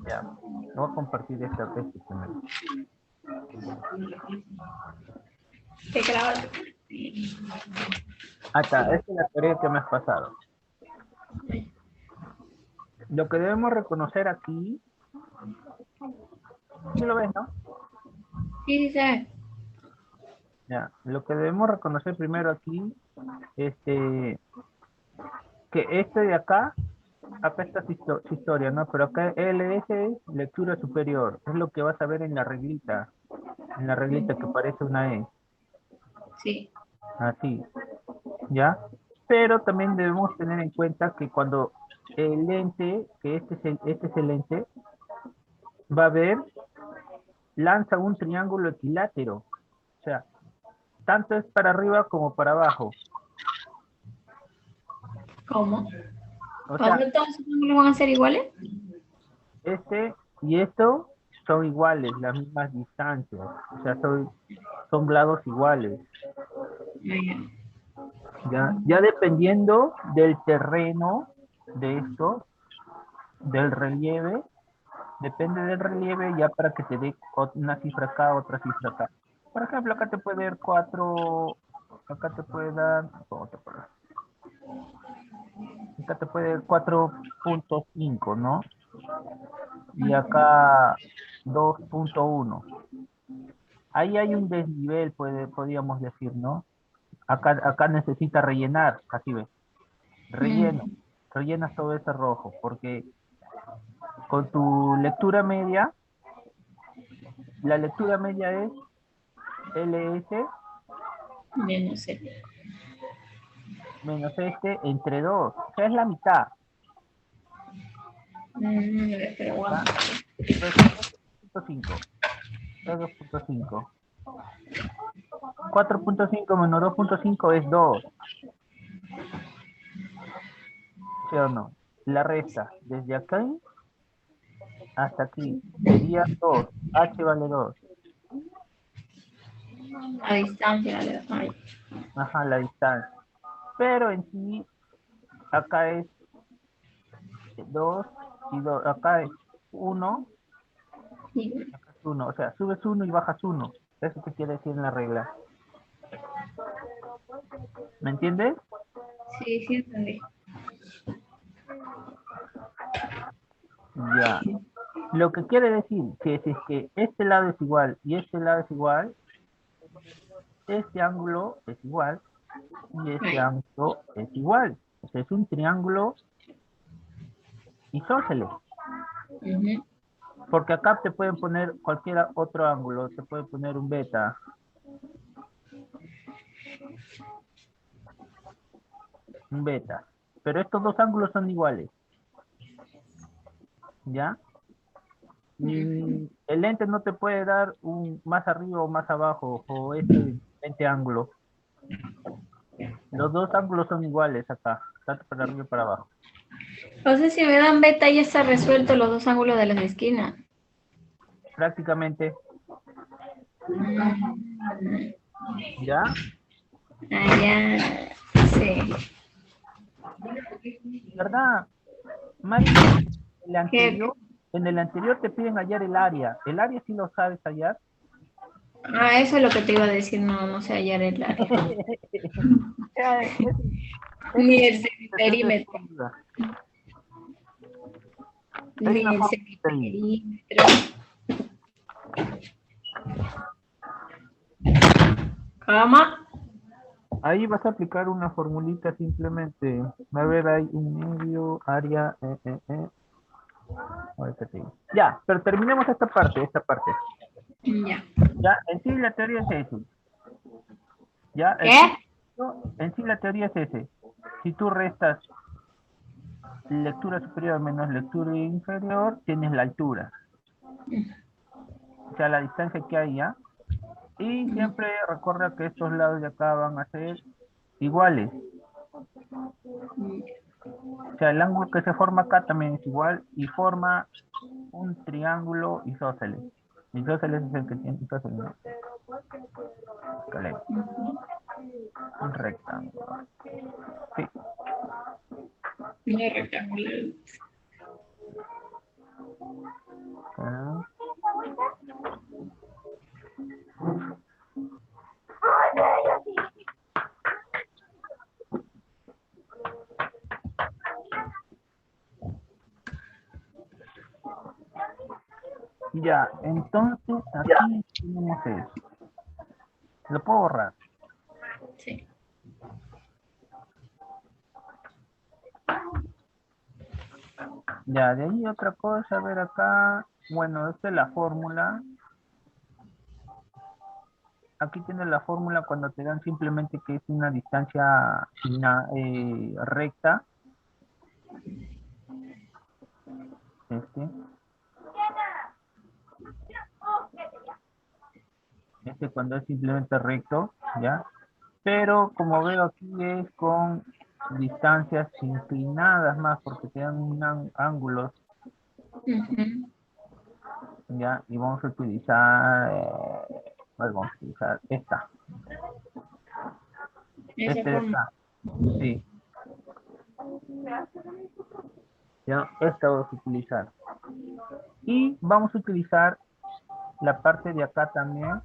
Ya, voy a compartir este primero. ¿Qué grabado? Acá, esta es la teoría que me has pasado. Lo que debemos reconocer aquí, ¿sí lo ves, no? Sí, sí, sí. Ya, lo que debemos reconocer primero aquí, que este de acá está su historia, ¿no? Pero acá LS es lectura superior, es lo que vas a ver en la reglita que parece una E, Sí. así, ¿ya? Pero también debemos tener en cuenta que cuando el lente, que este es el lente, va a ver, lanza un triángulo equilátero, o sea, tanto es para arriba como para abajo. ¿Cómo? O ¿Cómo sea, todos los ángulos van a ser iguales? este y esto son iguales, las mismas distancias, o sea, son lados iguales. Ah, ya. Ya dependiendo del terreno de esto, del relieve, depende del relieve ya para que te dé una cifra acá, otra cifra acá. Por ejemplo, acá te puede dar 4, acá te puede dar, acá te puede dar 4.5, ¿no? Y acá 2.1. Ahí hay un desnivel, podríamos decir, ¿no? Acá necesita rellenar, así ves, relleno, Mm, rellenas todo ese rojo, porque con tu lectura media, la lectura media es LS menos sé. menos este entre 2, o sea, es la mitad, A ver, pero ¿ya? aguanta. Entonces, 2.5, 2.5. 4.5 menos 2.5 es 2, ¿sí o no? La resta, desde acá hasta aquí, sería 2, H vale 2. A distancia, ay. Ajá, la distancia. Pero en sí, acá es 2 y 2, acá es 1, Sí, acá es 1, o sea, subes 1 y bajas 1. Eso te quiere decir en la regla. ¿Me entiendes? sí, sí, entendí. Ya. Lo que quiere decir que si es que este lado es igual y este lado es igual, este ángulo es igual y este Ay. ángulo es igual. O sea, es un triángulo isósceles. Ujú. Porque acá te pueden poner cualquier otro ángulo, te pueden poner un beta, un beta. Pero estos dos ángulos son iguales, ¿ya? Y el lente no te puede dar un más arriba o más abajo, o este diferente ángulo. Los dos ángulos son iguales acá, tanto para arriba y para abajo. O sea, si me dan beta, ya está resuelto los dos ángulos de las esquinas. Prácticamente, Mm. ¿ya? Ah, ya. Sí. ¿Verdad, Mari? El ¿Qué? anterior, en el anterior te piden hallar el área. ¿El área sí lo sabes hallar? Ah, eso es lo que te iba a decir, no, no sé hallar el área. Ya, esa Ni es el una cuestión de semiperímetro. escritura. Hay Ni una el forma de ahí. semiperímetro. ¿Cómo? Ahí vas a aplicar una formulita simplemente. Va a ver, hay un medio, área, ahorita te digo. Ya, pero terminemos esta parte, esta parte. Ya. Ya, en sí la teoría es ese. Ya, ¿Qué? en sí la teoría es ese. Si tú restas lectura superior menos lectura inferior, tienes la altura. O sea, la distancia que hay ya. Y siempre recuerda que estos lados de acá van a ser iguales. O sea, el ángulo que se forma acá también es igual y forma un triángulo isósceles. Isósceles es el que tiene isósceles, ¿no? Escalera. Un rectángulo. Sí. No rectangular. Ya. Ya, entonces aquí tenemos eso. Lo puedo borrar. Sí. Ya, de ahí otra cosa, a ver acá. Bueno, esta es la fórmula. Aquí tienes la fórmula cuando te dan simplemente que es una distancia recta. Este cuando es simplemente recto, ¿ya? Pero como veo aquí es con distancias inclinadas más porque te dan ángulos, Ujú. ¿ya? Y vamos a utilizar, vamos a utilizar esta. Esa Este de forma. acá, sí. Ya, esta vamos a utilizar. Y vamos a utilizar la parte de acá también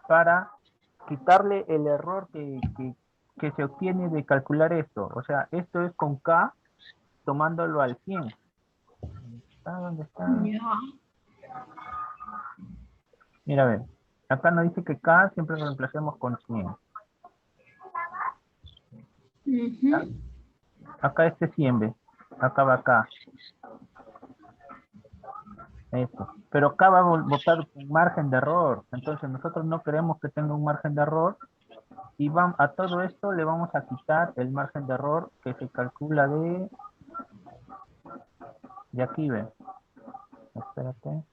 para quitarle el error que se obtiene de calcular esto. O sea, esto es con K tomándolo al 100. ¿Dónde está? Ya. Mira, a ver. Acá nos dice que K siempre lo reemplacemos con 100. ¿Ya? Ujú. Acá este 100, ¿ves? Acá va acá. Esto. Pero acá va a votar un margen de error. Entonces nosotros no queremos que tenga un margen de error. Y a todo esto le vamos a quitar el margen de error que se calcula de aquí, ¿ves? Espérate.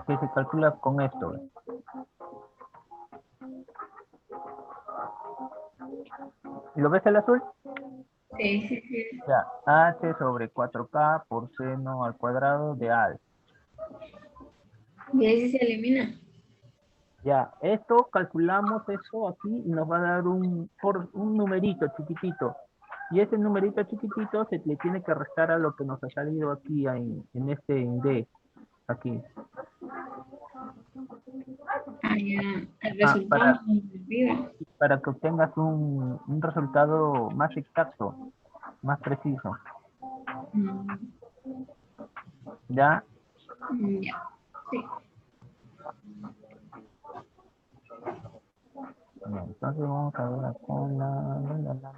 Que se calcula con esto, ¿ves? ¿Lo ves el azul? Sí, sí, sí. Ya, h sobre 4k por seno al cuadrado de al. Y ahí sí se elimina. Ya, esto calculamos esto aquí y nos va a dar un numerito chiquitito. Y ese numerito chiquitito se le tiene que restar a lo que nos ha salido aquí en este D, aquí. Ah, ya. El Ah, resultado no nos olvida. para que obtengas un resultado más exacto, más preciso. Mm, ¿Ya? ya. Sí. Bien, entonces vamos a ver acá la.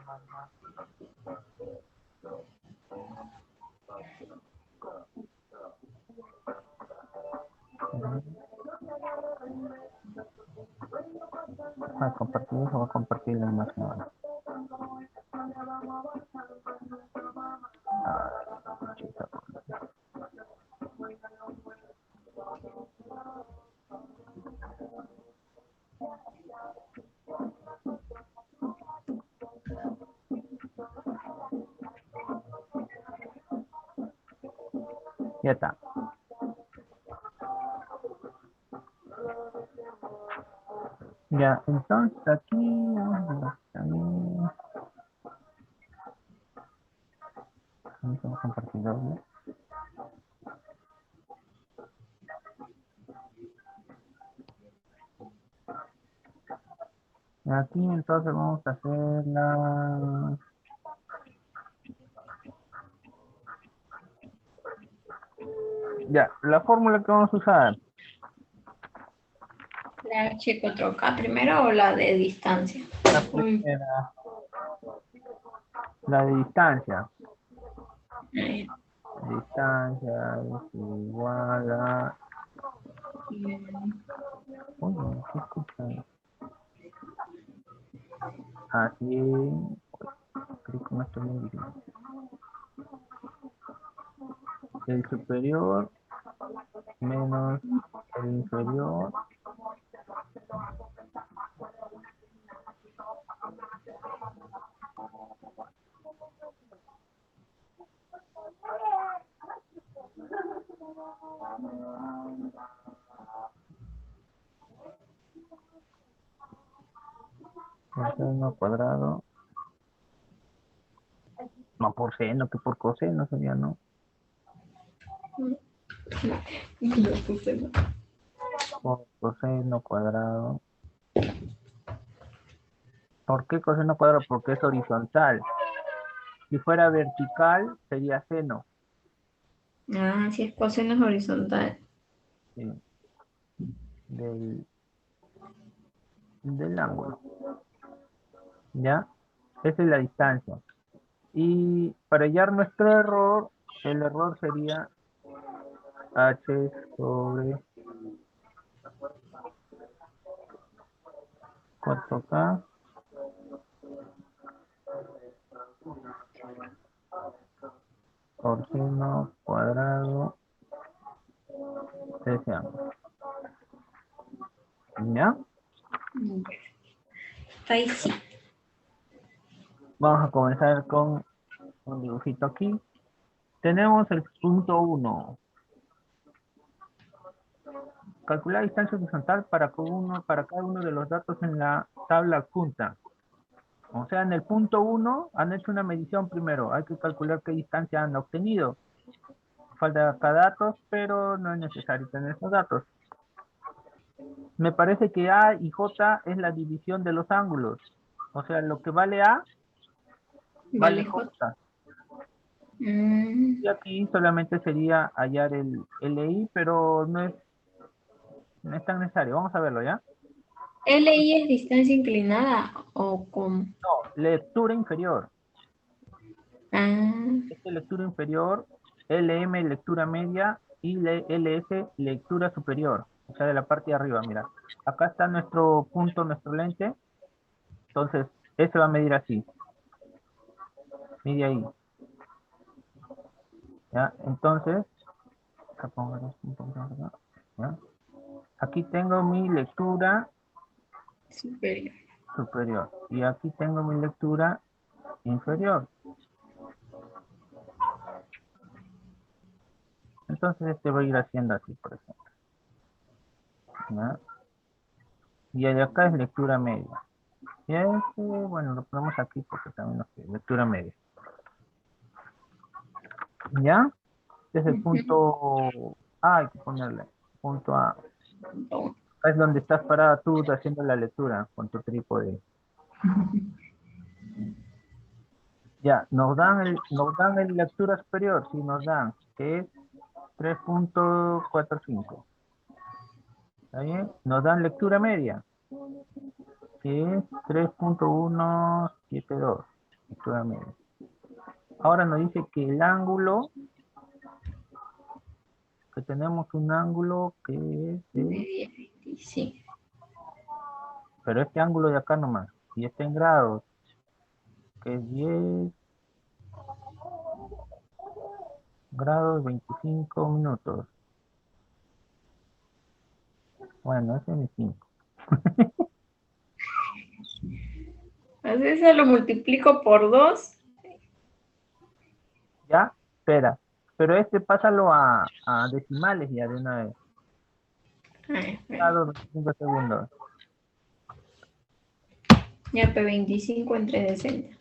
Voy a compartir eso, voy a compartir la imagen ahora. Ah, chica. Ya está. Ya, entonces aquí también vamos a compartir doble. Aquí entonces vamos a hacer la fórmula que vamos a usar. ¿La H4K primero o la de distancia? La Uy, primera, la de distancia. ahí. Distancia es igual a. Bien. Oye, ¿qué escuchan? Así. Creo que no estoy bien difícil. El superior menos el inferior. El seno cuadrado Más por seno que por coseno sería, ¿no? Lo puse, ¿no? Por coseno cuadrado. ¿Por qué coseno cuadrado? Porque es horizontal. Si fuera vertical, sería seno. Ah, si es coseno es horizontal. Sí, del ángulo. ¿Ya? Esa es la distancia. Y para hallar nuestro error, el error sería h sobre 4K por seno cuadrado de ese ángulo. ¿Ya? Está ahí sí. Vamos a comenzar con un dibujito aquí. Tenemos el punto 1. Calcular distancia horizontal para cada uno de los datos en la tabla adjunta. O sea, en el punto 1 han hecho una medición primero. Hay que calcular qué distancia han obtenido. Falta acá datos, pero no es necesario tener esos datos. Me parece que A y J es la división de los ángulos. O sea, lo que vale A, vale Vale, J. J. Mm, Y aquí solamente sería hallar el LI, pero no es tan necesario. Vamos a verlo, ¿ya? ¿LI es distancia inclinada o con? No, lectura inferior. Ah, Esta lectura inferior, LM lectura media y LS lectura superior. O sea, de la parte de arriba, mira. Acá está nuestro punto, nuestro lente. Entonces, este va a medir así. Mide ahí. ¿Ya? Entonces, acá pongo un poquito más acá, ¿ya? Aquí tengo mi lectura superior. superior. Y aquí tengo mi lectura inferior. Entonces, este va a ir haciendo así, por ejemplo. ¿Ya? Y el de acá es lectura media. Y este, bueno, lo ponemos aquí porque también nos pide lectura media. ¿Ya? Este es el punto A, hay que ponerle. Punto A. Es donde estás parada tú haciendo la lectura con tu trípode. Ya, nos dan el lectura superior, sí nos dan, que es 3.45. ¿Está bien? Nos dan lectura media, que es 3.172. Lectura media. Ahora nos dice que el ángulo, que tenemos un ángulo que es de, Media, sí. pero este ángulo de acá nomás, y está en grados, que es 10 grados 25 minutos. Bueno, ese es 5. Así eso lo multiplico por 2. ¿Ya? Espera. Pero este pásalo a decimales ya de una vez. Grados 25 segundos. Ya, P25 entre 60.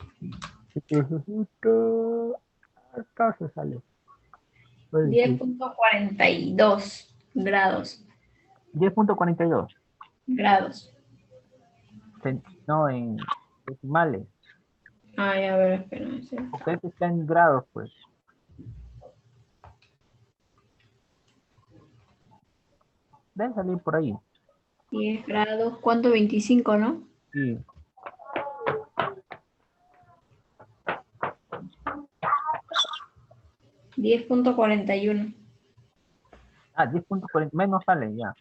Acá se sale. Pues Diez sí. punto cuarenta y dos grados. 10.42. Grados. No, en decimales. Ay, a ver, espera. Porque este está en grados, pues. Deben salir por ahí. 10 grados. ¿Cuánto? 25, ¿no? Sí. 10.41. Ah, 10.40. Menos sale ya.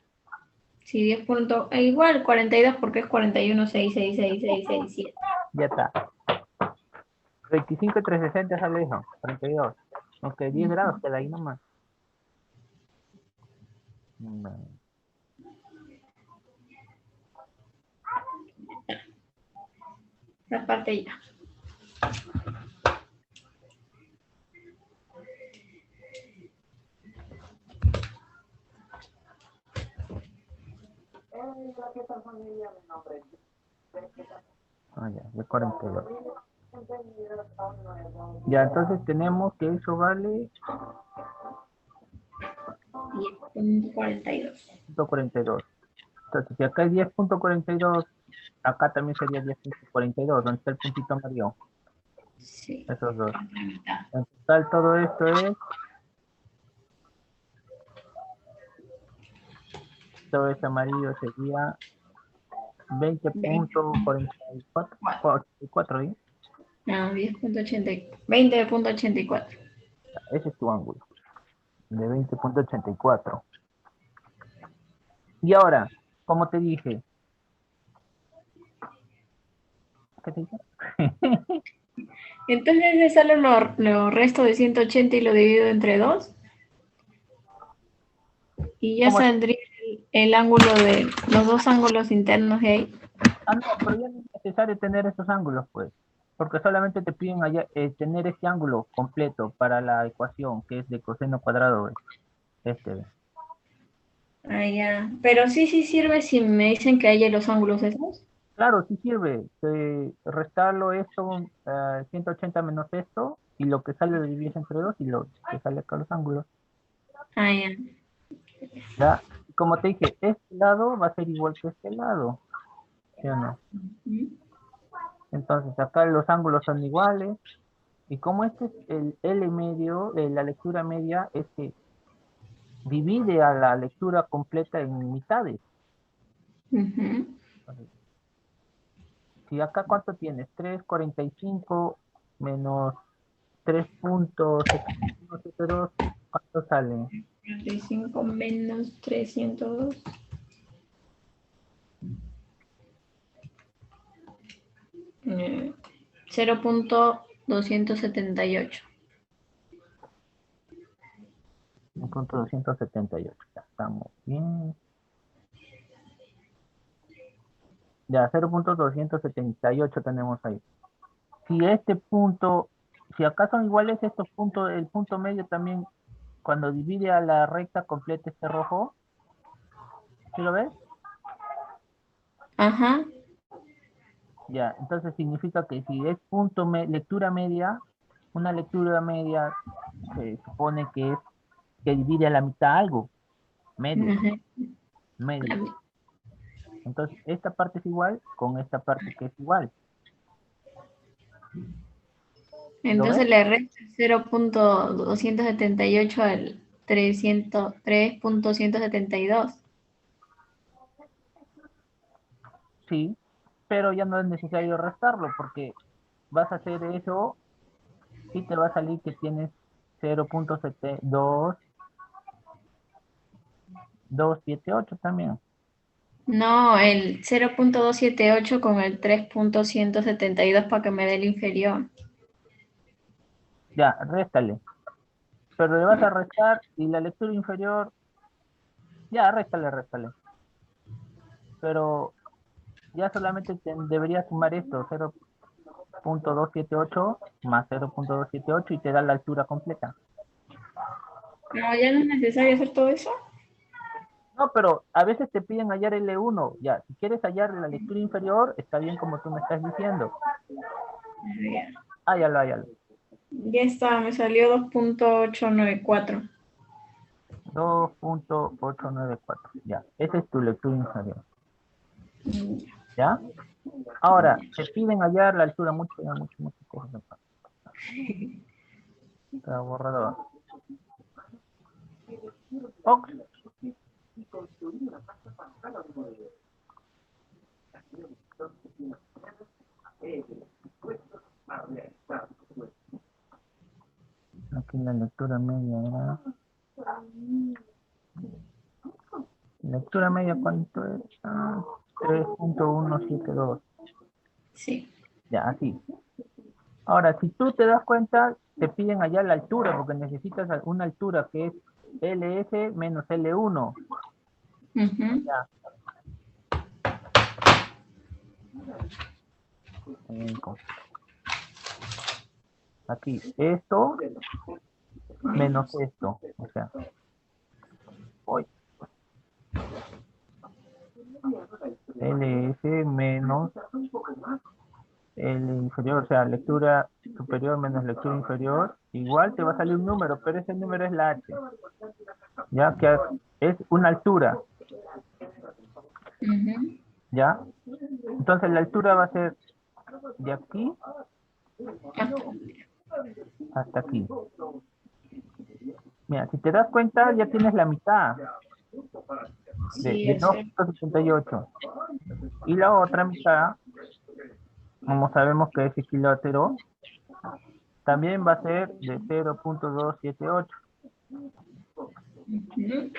Sí, 10 punto, igual 42 porque es 41, 6, 6, 6, 6, 6, 7. Ya está. 25 360 sale eso. 42. Ok, 10 grados queda ahí nomás. Bueno. La parte ya. Ah, ya, de 42. Ya, entonces tenemos que eso vale 10.42. 10.42. Entonces, si acá es 10.42, acá también sería 10.42, donde está el puntito amarillo. Sí, Esos dos. contra mitad. En total, todo esto es, todo este amarillo sería 20.44, 44, ¿sí? No, 20.84. Ese es tu ángulo, de 20.84. Y ahora, como te dije, ¿qué te dije? Entonces le sale lo resto de 180 y lo divido entre 2 y ya ¿Cómo? saldría el ángulo de los dos ángulos internos de ahí. Ah, no, pero ya no es necesario tener esos ángulos, pues, porque solamente te piden allá, tener este ángulo completo para la ecuación, que es de coseno cuadrado, este. Ah, ya. Pero sí sirve si me dicen que hay los ángulos esos. Claro, sí sirve. Restarlo esto, 180 menos esto, y lo que sale lo divides entre dos y lo que sale acá los ángulos. Ah, ya. ¿Ya? Como te dije, este lado va a ser igual que este lado, ¿sí o no? ¿Mm? Entonces acá los ángulos son iguales, y como este es el L medio, la lectura media, es que divide a la lectura completa en mitades. Ujú. Entonces, si acá cuánto tienes, 3,45 menos 3.7172, ¿cuánto sale? 45 menos 302. 0.278. 1.278, ya estamos bien. Ya, 0.278 tenemos ahí. Si este punto, si acá son iguales estos puntos, el punto medio también, cuando divide a la recta completa este rojo, ¿sí lo ves? Ajá. Ya, entonces significa que si es lectura media, una lectura media se supone que es que divide a la mitad algo, medio, Ajá. medio. Entonces, esta parte es igual con esta parte que es igual. ¿Lo ves? Entonces le resta 0.278 al 303.172. Sí, pero ya no es necesario restarlo porque vas a hacer eso y te va a salir que tienes 0.278 también. No, el 0.278 con el 3.172 para que me dé el inferior. Ya, réstale. Pero le vas a restar y la lectura inferior, ya, réstale. Pero ya solamente deberías sumar esto, 0.278 más 0.278 y te da la altura completa. No, ya no es necesario hacer todo eso. No, pero a veces te piden hallar L1. Ya, si quieres hallar la lectura inferior, está bien como tú me estás diciendo. Hállalo. Ya está, me salió 2.894. 2.894. Ya, esa es tu lectura inferior. ¿Ya? Ahora, te piden hallar la altura, mucho cosas acá. Está borrador. Ok. Aquí la lectura media era. Lectura media, ¿cuánto es? 3.172. Sí. Ya, así. Ahora, si tú te das cuenta, te piden allá la altura, porque necesitas una altura que es LS menos L1. Ujú. Ya. eh, con- Aquí, esto menos esto. O sea, hoy, LS menos el inferior, o sea, lectura superior menos lectura inferior, igual te va a salir un número, pero ese número es la H, ya que es una altura, Ujú. ¿ya? Entonces la altura va a ser de aquí Hasta- hasta aquí. Mira, si te das cuenta, ya tienes la mitad Sí, de es cierto. 2,78. Y la otra mitad, como sabemos que es equilátero, también va a ser de 0,278. Ujú.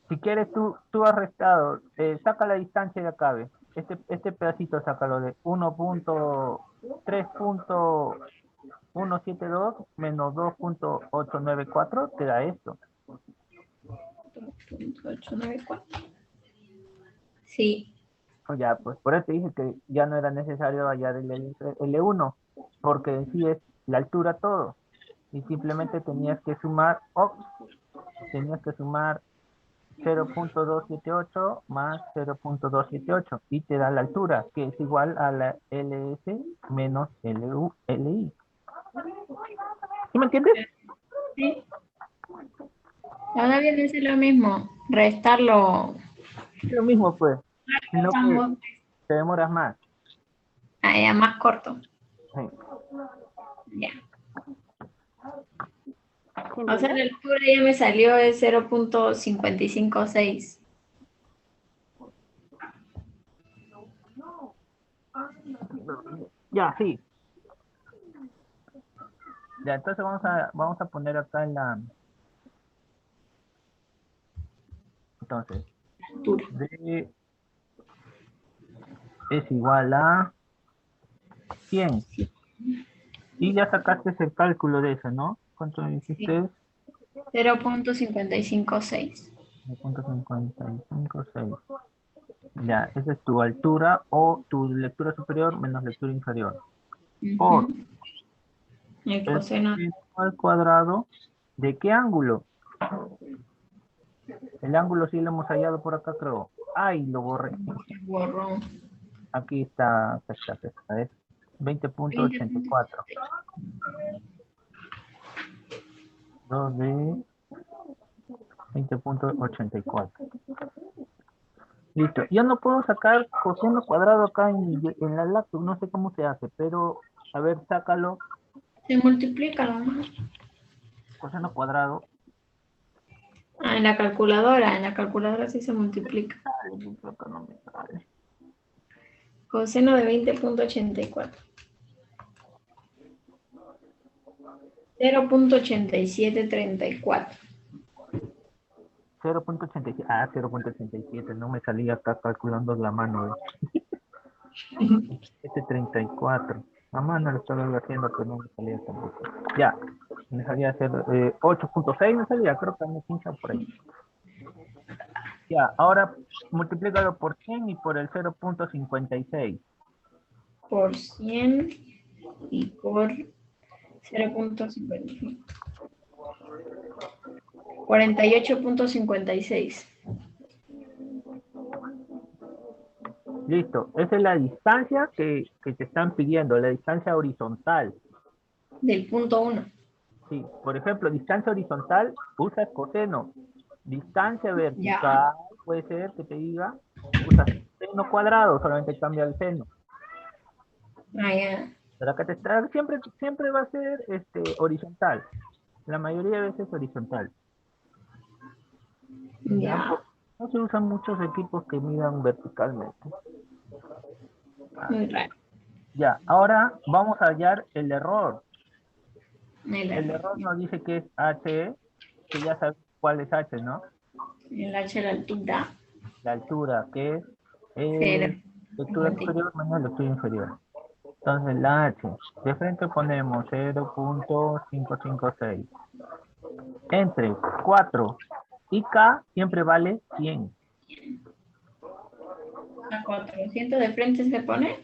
Si quieres, tú has restado, saca la distancia de acá, ¿ves? Este pedacito sácalo de 1,3.172 menos 2,894, te da esto. 894. Sí. Pues ya, pues por eso te dije que ya no era necesario hallar el L1, porque en sí es la altura todo. Y simplemente tenías que sumar 0,278 más 0,278 y te da la altura, que es igual a la LS menos LI. ¿Sí me entiendes? Sí. Ahora viene a ser lo mismo. Restarlo. Es lo mismo, pues, sino que Ambos. te demoras más. Ah, ya, más corto. Sí. Ya. ¿Sí O sea, entiendes? la altura ya me salió de 0.556. Ya, sí. Ya, entonces vamos a poner acá en la... Entonces, Altura. D es igual a 100. Y ya sacaste el cálculo de eso, ¿no? ¿Cuánto Sí. dijiste? 0.556. 0,556. Ya, esa es tu altura o tu lectura superior menos lectura inferior. Por Ujú. El el coseno seno al cuadrado, ¿de qué ángulo? El ángulo sí lo hemos hallado por acá, creo. Ay, lo borré. del borrón. Aquí está, es 20,84. 2 de 20,84. Listo. Yo no puedo sacar coseno cuadrado acá en la laptop, no sé cómo se hace, pero a ver, sácalo. Se multiplica, ¿no? Coseno cuadrado. Ah, en la calculadora sí se multiplica. Dale, mi loco, no me sale. Coseno de 20.84. 0.8734. 0,87. Ah, 0,87. No me salía acá calculando la mano. 34. A mano lo estaba haciendo, pero no me salía tampoco. Ya. Me salía hacer 8,6, me salía. Creo que me pincha por ahí. Ya. Ahora multiplícalo por 100 y por el 0,56. Por 100 y por 0.55. 48.56. Listo. Esa es la distancia que te están pidiendo, la distancia horizontal. Del punto 1. Sí. Por ejemplo, distancia horizontal, usa coseno. Distancia Ya. vertical, puede ser que te diga, usa seno cuadrado, solamente cambia el seno. Ah, ya. Pero acá siempre va a ser horizontal. La mayoría de veces horizontal. ¿Ya? Ya. No se usan muchos equipos que midan verticalmente. Ah, Muy raro. ya, ahora vamos a hallar el error. El El error. error nos dice que es H, que ya sabes cuál es H, ¿no? El H de la altura. La altura, que es lectura 0.50. superior menos lectura inferior. Entonces la H, de frente ponemos 0,556. Entre 4 y K siempre vale 100. A 400 de frente se pone.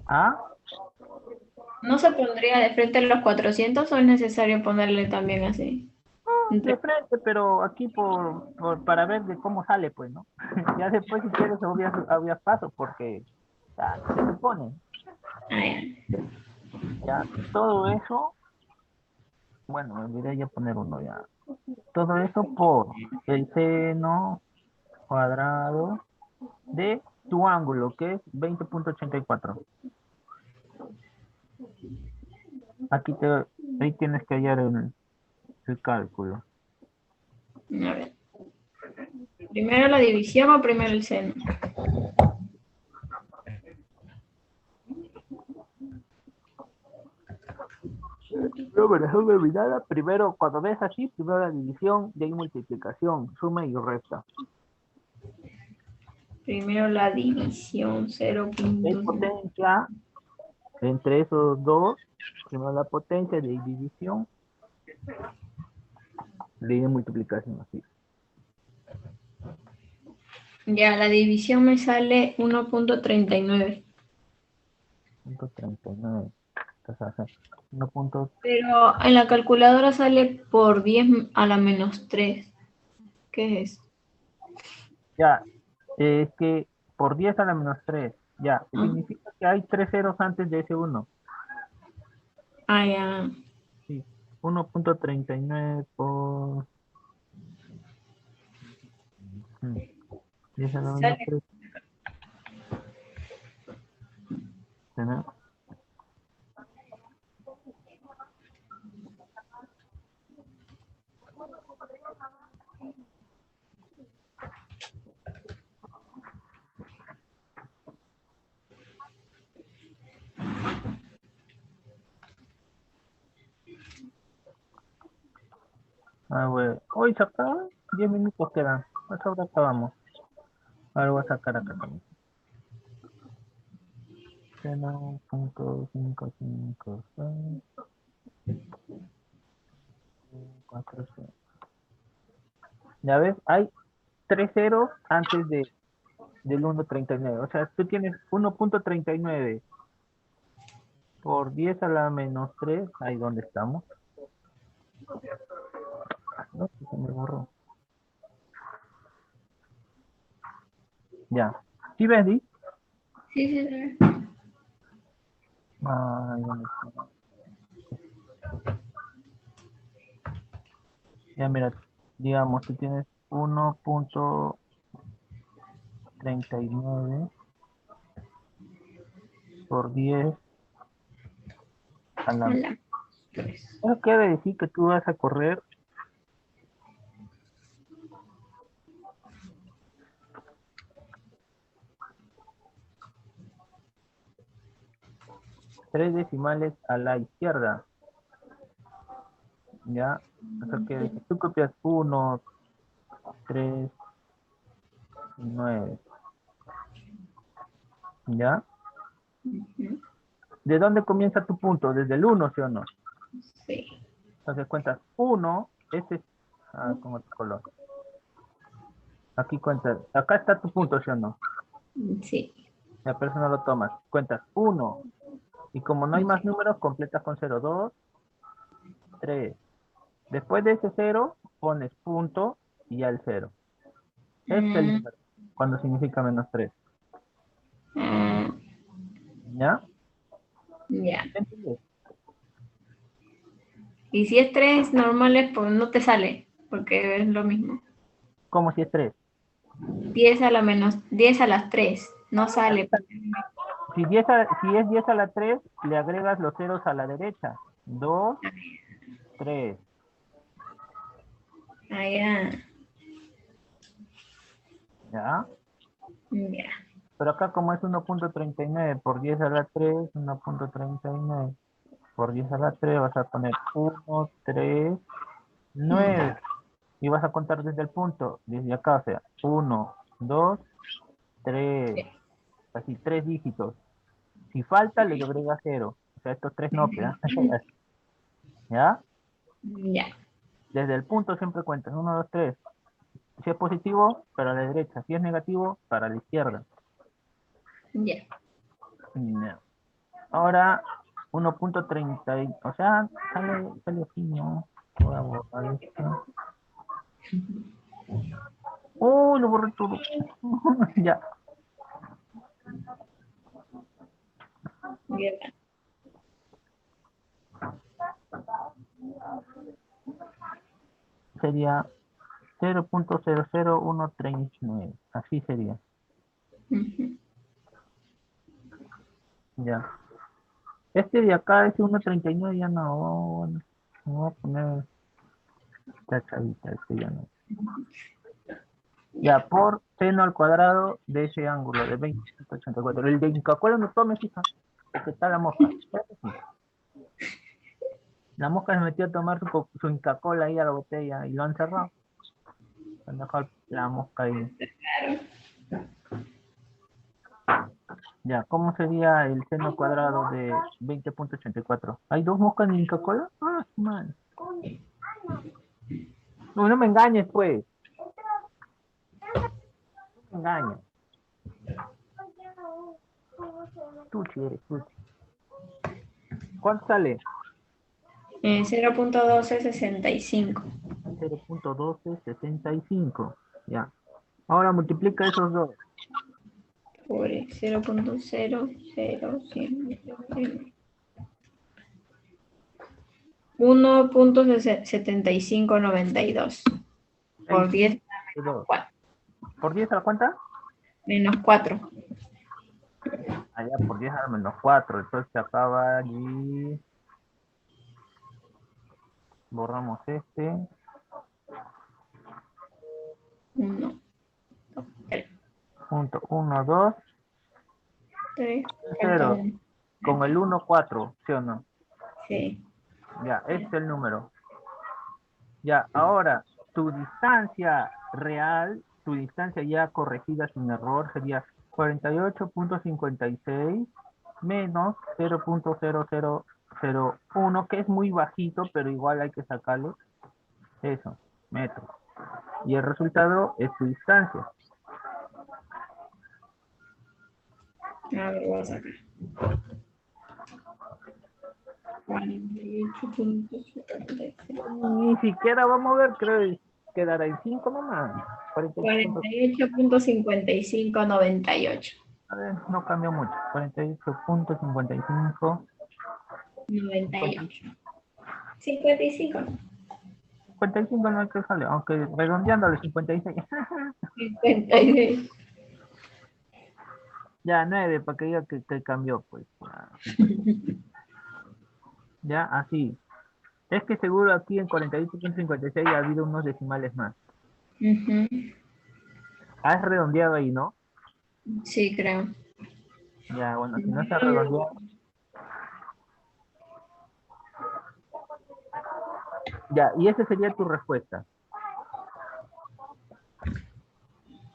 ¿Ah? ¿No se pondría de frente los 400 o es necesario ponerle también así? De Entre... frente, pero aquí para ver de cómo sale, pues, ¿no? Ya después, si quieres, obvias paso, porque se supone. Ya, todo eso, bueno, me olvidé ya poner uno ya. Todo eso por el seno cuadrado de tu ángulo, que es 20,84. Ahí tienes que hallar el cálculo. A ver. ¿Primero la división o primero el seno? No, pero es una olvidada. Primero, cuando ves así, primero la división, de ahí multiplicación, suma y resta. Primero la división, Hay 0.5. potencia entre esos dos, primero la potencia de división, de multiplicación, así. Ya, la división me sale 1.39. 139. Entonces, 1. Pero en la calculadora sale por 10 a la menos 3. ¿Qué es? Ya, es que por 10 a la menos 3, ya, Ah, significa que hay 3 ceros antes de ese 1. ya. Sí, 1,39 por 10 a la menos Sale. 3. ¿No? Ah, bueno. Hoy se acaba, 10 minutos quedan. Pues ahora acabamos. Ahora voy a sacar acá también. 0,556, 4, 6. Ya ves, hay 3 ceros antes del 1,39. O sea, tú tienes 1,39 por 10 a la menos 3. Ahí donde estamos. No, se me borró. Ya. ¿Sí ves, Di? Sí, sí, sí. Ay, ¿dónde está? Ya mira, digamos, tú tienes 1,39 por 10 a la... Hola. Eso quiere decir que tú vas a correr 3 decimales a la izquierda. ¿Ya? Eso quiere decir, tú copias 1, 3 y 9. ¿Ya? Ujú. ¿De dónde comienza tu punto? Desde el 1, ¿sí o no? Sí. Entonces cuentas 1, este es... Ah, con otro color. Aquí cuentas, acá está tu punto, ¿sí o no? Sí. La persona lo tomas. Cuentas 1. Y como no hay más números, completas con 0, 2, 3. Después de ese 0, pones punto y ya el 0. Este es el Mm, número, cuando significa menos 3. ah, ¿Ya? ya. ¿Entiendes? Y si es 3 normales, pues no te sale, porque es lo mismo. Como si es 3. 10 a la menos, 10 a las 3 no sale. Si es 10 a la 3, le agregas los ceros a la derecha. 2, 3. Ah, ya. ¿Ya? Ya. Pero acá como es 1,39 por 10 a la 3, 1,39 por 10 a la 3, vas a poner 1, 3, 9. Y vas a contar desde el punto, desde acá, o sea, 1, 2, 3. Así, 3 dígitos. Si falta, le agrega 0. O sea, estos 3 no, ¿ya? ¿Ya? Ya. Desde el punto siempre cuentas 1, 2, 3. Si es positivo, para la derecha. Si es negativo, para la izquierda. Ya. No. Ahora, 1,30. O sea, sale así, ¿no? Voy a borrar esto. ¡Oh, lo borré todo! Ya. Sería 0.00139. Así sería. Ujú. Ya. Este de acá es 1.39, ya no. Bueno, voy a poner esta chavita, este ya no. Ya, por seno al cuadrado de ese ángulo de 20.84. El de Inca-Cola no tome, fija, porque está la mosca. La mosca se metió a tomar su Inca-Cola ahí a la botella y lo han cerrado. Han dejado la mosca ahí. Ya, ¿cómo sería el seno cuadrado de 20.84? ¿Hay dos moscas en Inca-Cola? Ah, man. No, no me engañes, pues. No me engañes. Tuchi eres, tuchi. ¿Cuánto sale? 0.1265. 0.1265. Ya. Ahora multiplica esos dos. Por 0.005. 1.7592. Por 10 2. 4. ¿Por 10 a la cuenta? Menos 4. Allá por 10 a la menos 4. Entonces se acaba allí. Borramos este. 1, 3, Punto 1, 2, 3. Falta 0. 1. Con el 1, 4. ¿Sí o no? Sí. Ya, este es el número. Ya, ahora, tu distancia real, tu distancia ya corregida sin error sería 48.56 menos 0.0001, que es muy bajito, pero igual hay que sacarle eso, metros. Y el resultado es tu distancia. A ver, voy a sacar. 48.56. Ni siquiera vamos a ver, creo que quedará en 5 nomás. 48. 48.5598. A ver, no cambió mucho. 48.55. 98. 55. 55 no hay que salir, aunque redondeándole 56. 56. Ya, 9, para que diga que cambió, pues. Ya, así. Es que seguro aquí en 48.56 ha habido unos decimales más. Ujú. Has redondeado ahí, ¿no? Sí, creo. Ya, bueno, si no se ha redondeado. Ya, y esa sería tu respuesta.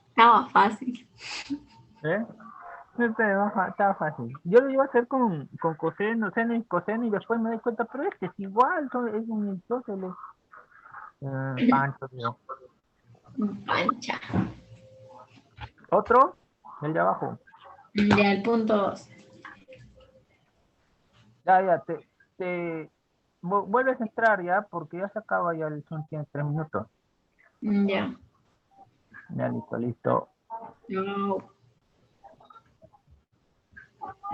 Estaba fácil. ¿Eh? Estaba fácil. Yo lo iba a hacer con coseno, seno y coseno y después me doy cuenta, pero es que es igual, es un isósceles. Pancho, tío. Pancha. Otro, el de abajo. Ya, el punto 2. Ya, ya, vuelves a entrar ya, porque ya se acaba ya el son, tiene 3 minutos. Ya. Ya, listo, listo. No.